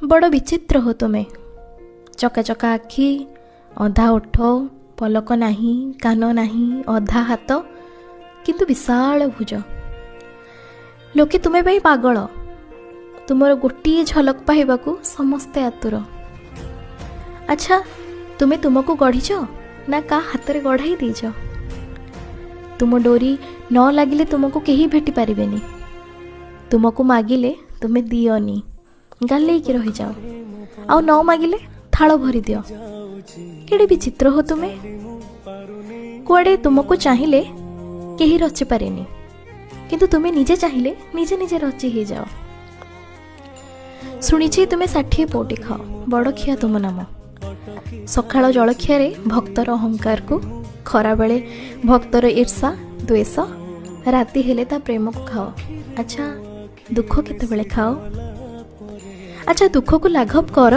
बड़ विचित्र हो तुम्हें। चका चका आखि, अधा ओठ, पलक नाही, कान नाही, अधा हाथ, किंतु विशाल भुज। लोके तुम्हें पाई पागल। तुमर गोटे झलक पाइबाकू समस्ते आतुर। अच्छा, तुम्हें तुमको गढ़ीच ना का हाथ रे गढ़ाई दीच? तुम डोरी न लगिले तुमको केही भेटी पारिबेनी। तुमको मागिले तुम्हें दियोनी, गाले की रही जाओ। आउ न मागिले थाल भरी दियो। केड़े विचित्र हो तुम्हें। कुआडे तुमको चाहिए केही रचि पारेनी, किंतु तुम्हें निजे चाहिए निजे निजे रचि ही जाओ। शुणिछि तुम्हें 60 पौटी खाओ, बड़ खिया तुम नाम। सकाळ जलखिया भक्तर अहंकार को, खरा बेले भक्तर ईर्षा द्वेष, राति हेले ता प्रेम को खाओ। अच्छा, दुख केतेबेले खाओ? अच्छा, दुख को लाघव कर